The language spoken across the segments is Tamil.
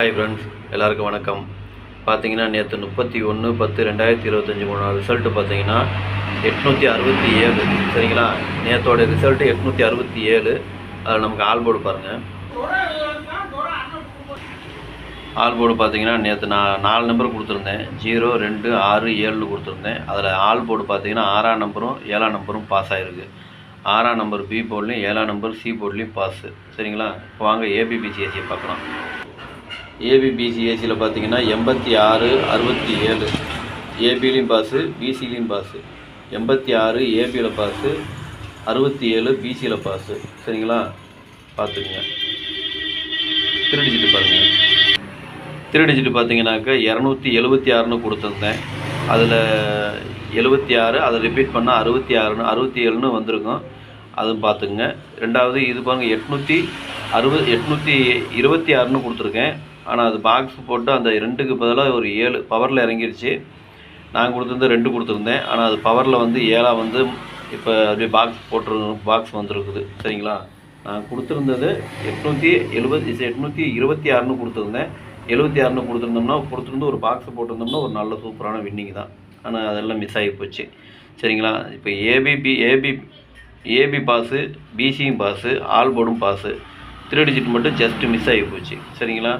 ஹாய் ஃப்ரெண்ட்ஸ், எல்லாருக்கும் வணக்கம். பார்த்தீங்கன்னா நேற்று 31/10/2025 ரிசல்ட்டு பார்த்தீங்கன்னா 867. சரிங்களா? நேற்றோட ரிசல்ட்டு 867. அதில் நமக்கு ஆல் போர்டு பாருங்கள். ஆல் போர்டு பார்த்தீங்கன்னா நேற்று நான் 4 நம்பர் கொடுத்துருந்தேன். 0, 2, 6, 7 கொடுத்துருந்தேன். அதில் ஆல் போர்டு பார்த்தீங்கன்னா 6ஆம் நம்பரும் 7ஆம் நம்பரும் பாஸ் ஆகிருக்கு. 6ஆம் நம்பர் பி போர்ட்லேயும் 7ஆம் நம்பர் சி போர்ட்லேயும் பாஸு. சரிங்களா? இப்போ வாங்க ஏபிபிசிஎஸ்சியை பார்க்கலாம். ஏபிபிசிஎஸ்சியில் பார்த்தீங்கன்னா 86, 67 ஏபிலையும் பாஸு, பிசிலையும் பாஸு. 86 ஏபியில் பாஸு, 67 பிசியில் பாஸு. சரிங்களா? பார்த்துக்குங்க. திருடிச்சிட்டு பாருங்கள். திருடிச்சிட்டு பார்த்தீங்கன்னாக்கா 276ன்னு கொடுத்துருந்தேன். அதில் 76, அதை ரிப்பீட் பண்ணால் 67ன்னு வந்திருக்கும். அதுவும் பார்த்துக்குங்க. ரெண்டாவது இது பாருங்கள், 826ன்னு கொடுத்துருக்கேன். ஆனால் அது பாக்ஸ் போட்டு அந்த 2க்கு பதிலாக ஒரு 7 பவரில் இறங்கிருச்சு. நான் கொடுத்துருந்தேன் 2 கொடுத்துருந்தேன். ஆனால் அது பவரில் வந்து 7 வந்து இப்போ அப்படியே பாக்ஸ் வந்துருக்குது. சரிங்களா? நான் கொடுத்துருந்தது 826ன்னு கொடுத்துருந்தேன். 76ன்னு கொடுத்துருந்து ஒரு பாக்ஸ் போட்டிருந்தோம்னா ஒரு நல்ல சூப்பரான வின்னிங் தான். ஆனால் அதெல்லாம் மிஸ் ஆகி போச்சு. சரிங்களா? இப்போ ஏபி பாஸு, பிசியும் பாஸு, ஆல் போர்டும் பாஸு. 3 டிஜிட் மட்டும் ஜஸ்ட்டு மிஸ் ஆகி போச்சு. சரிங்களா?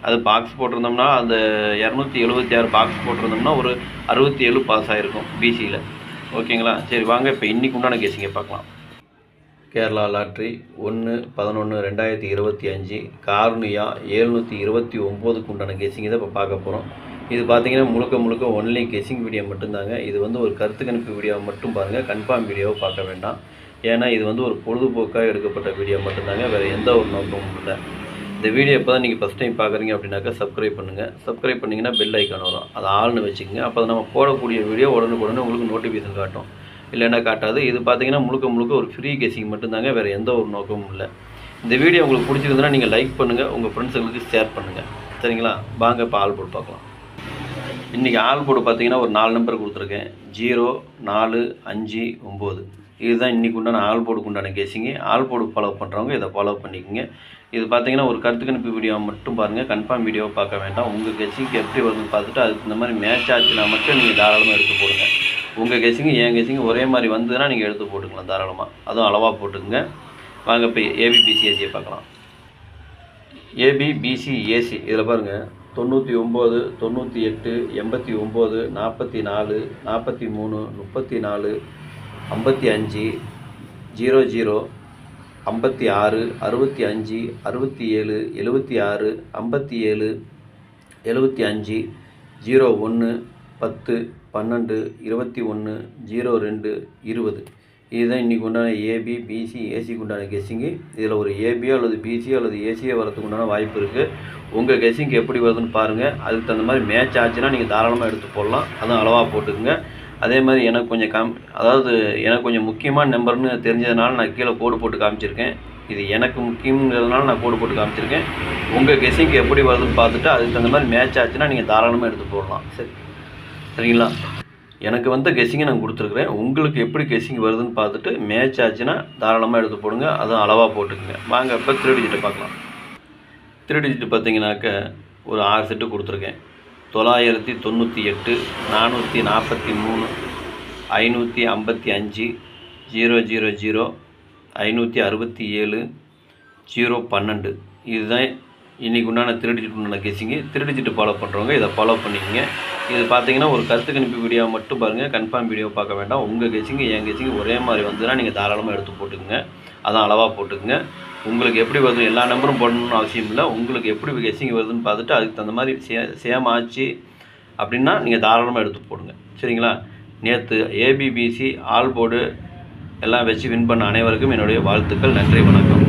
அது பாக்ஸ் போட்டிருந்தோம்னா அந்த 276 பாக்ஸ் போட்டிருந்தோம்னா ஒரு 67 பாஸ் ஆகிருக்கும் பிசியில். ஓகேங்களா? சரி வாங்க இப்போ இன்றைக்கு உண்டான கெஸிங்கை பார்க்கலாம். கேரளா லாட்ரி 1/11/2025 கார்னியா 729க்கு உண்டான கெஸிங் தான் இப்போ பார்க்க போகிறோம். இது பார்த்தீங்கன்னா முழுக்க ஒன்லி கெஸிங் வீடியோ மட்டும்தாங்க. இது வந்து ஒரு கருத்து கணிப்பு வீடியோ மட்டும் பாருங்கள், கன்ஃபார்ம் வீடியோவை பார்க்க வேண்டாம். ஏன்னா இது வந்து ஒரு பொழுதுபோக்காக எடுக்கப்பட்ட வீடியோ மட்டும்தாங்க, வேறு எந்த ஒரு நோக்கமும் இல்லை. இந்த வீடியோ இப்போ தான் நீங்கள் ஃபஸ்ட் டைம் பார்க்குறீங்க அப்படின்னாக்கா சப்ஸ்கிரைப் பண்ணுங்கள். சப்ஸ்கிரைப் பண்ணிங்கன்னா பெல் ஐக்கான் வரும், அதை ஆள்னு வச்சுக்கோங்க. அப்போ நம்ம போடக்கூடிய வீடியோ உடனுக்குடனே உங்களுக்கு நோட்டிஃபிகேஷன் காட்டும், இல்லைன்னா காட்டாது. இது பார்த்தீங்கன்னா முழுக்க ஒரு ஃப்ரீ கெஸிங் மட்டும்தாங்க, வேறு எந்த ஒரு நோக்கமும் இல்லை. இந்த வீடியோ உங்களுக்கு பிடிச்சிருந்ததுன்னா நீங்கள் லைக் பண்ணுங்கள், உங்கள் ஃப்ரெண்ட்ஸுங்களுக்கு ஷேர் பண்ணுங்கள். சரிங்களா? வாங்க இப்போ ஆல் போர்டு பார்க்கலாம். இன்றைக்கி ஆல் போர்டு பார்த்தீங்கன்னா ஒரு 4 நம்பர் கொடுத்துருக்கேன். 0, 4, 5, 9. இதுதான் இன்றைக்கி உண்டான ஆல் போர்டுக்கு உண்டான கெஸிங்கு. ஆல் போர்டு ஃபாலோ பண்ணுறவங்க இதை ஃபாலோ பண்ணிக்கோங்க. இது பார்த்தீங்கன்னா ஒரு கருத்து கணிப்பு வீடியோ மட்டும் பாருங்கள், கன்ஃபார்ம் வீடியோவை பார்க்க வேண்டாம். உங்கள் கெஸிங்க்கு எப்படி வருதுன்னு பார்த்துட்டு அதுக்கு இந்த மாதிரி மேட்ச் ஆச்சுன்னா மட்டும் நீங்கள் தாராளமாக எடுத்து போடுங்க. உங்கள் கெஸிங்கு என் கெஸிங்கு ஒரே மாதிரி வந்ததுன்னா நீங்கள் எடுத்து போட்டுக்கலாம் தாராளமாக. அதுவும் அளவாக போட்டுக்குங்க. வாங்க இப்போ ஏபிபிசிஎஸ்சியை பார்க்கலாம். ஏபிபிசிஏசி இதில் பாருங்கள், 99, 98, 89, 44, 43, 34, 55, 00, 56, 65, 67, 76, 57, 75, 01, 10, 12, 21, 02, 20. இதுதான் இன்றைக்கி உண்டான ஏபிபிசி ஏசிக்கு உண்டான கெஸிங்கு. இதில் ஒரு ஏபியோ அல்லது பிசியோ அல்லது ஏசியோ வரதுக்கு உண்டான வாய்ப்பு இருக்குது. உங்கள் கெஸிங்க்கு எப்படி வருதுன்னு பாருங்கள். அதுக்கு தகுந்த மாதிரி மேட்ச் ஆச்சுன்னா நீங்கள் தாராளமாக எடுத்து போடலாம். அதுவும் அளவாக போட்டுக்குங்க. அதே மாதிரி எனக்கு கொஞ்சம் எனக்கு கொஞ்சம் முக்கியமான நம்பர்னு தெரிஞ்சதுனால நான் கீழே கோடு போட்டு காமிச்சிருக்கேன். இது எனக்கு முக்கியங்கிறதுனால நான் கோடு போட்டு காமிச்சிருக்கேன். உங்கள் கெஸிங்க்கு எப்படி வருதுன்னு பார்த்துட்டு அதுக்கு தகுந்த மாதிரி மேட்ச் ஆச்சுன்னா நீங்கள் தாராளமாக எடுத்து போடலாம். சரிங்களா? எனக்கு வந்து கெஸிங்கை நான் கொடுத்துருக்குறேன். உங்களுக்கு எப்படி கெஸிங் வருதுன்னு பார்த்துட்டு மேட்ச் ஆச்சுன்னா தாராளமாக எடுத்து போடுங்க. அதுவும் அளவாக போட்டுக்குங்க. வாங்க இப்போ 3 டிஜிட்டை பார்க்கலாம். 3 டிஜிட்டு பார்த்தீங்கன்னாக்க ஒரு 6 செட்டு கொடுத்துருக்கேன். 998, 443, 555, 000, 567, 012. இதுதான் இன்றைக்கி உண்டான 3 டிஜிட் உண்டான கெஸிங்கு. 3 டிஜிட்டு ஃபாலோ பண்ணுறவங்க இதை ஃபாலோ பண்ணிக்கோங்க. இது பார்த்தீங்கன்னா ஒரு கருத்து கணிப்பு வீடியோ மட்டும் பாருங்கள், கன்ஃபார்ம் வீடியோ பார்க்க வேண்டாம். உங்கள் கெஸிங்கு என் கெஸிங்கு ஒரே மாதிரி வந்ததுன்னா நீங்கள் தாராளமாக எடுத்து போட்டுக்குங்க. அதான் அளவாக போட்டுக்குங்க. உங்களுக்கு எப்படி வருது எல்லா நம்பரும் போடணும்னு அவசியம் இல்லை. உங்களுக்கு எப்படி கெஸிங் வருதுன்னு பார்த்துட்டு அதுக்கு தகுந்த மாதிரி சேம் ஆச்சு அப்படின்னா நீங்கள் தாராளமாக எடுத்து போடுங்க. சரிங்களா? நேற்று ஏபிபிசி ஆல் போர்டு எல்லாம் வச்சு வின் பண்ண அனைவருக்கும் என்னுடைய வாழ்த்துக்கள். நன்றி, வணக்கம்.